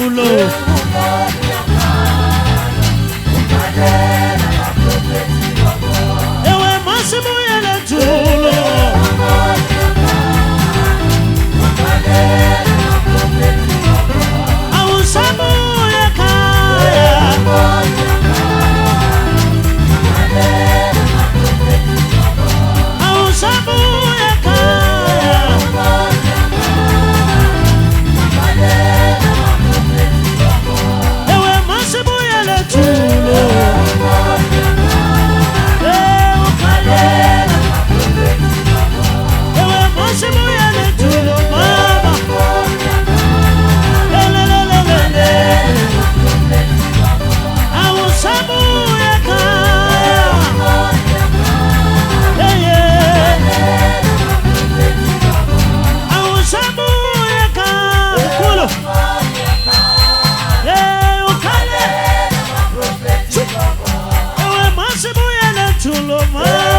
tulo. Ewe masimu yele tulo. Awusamu yakaya. Awusamu yakaya. Ewe masimu yele tulo. Ewe masimu yele tulo mama. Lelelelele. Awusamu yakaya. Awusamu yakaya. Kulo. Ewe masimu yele tulo mama.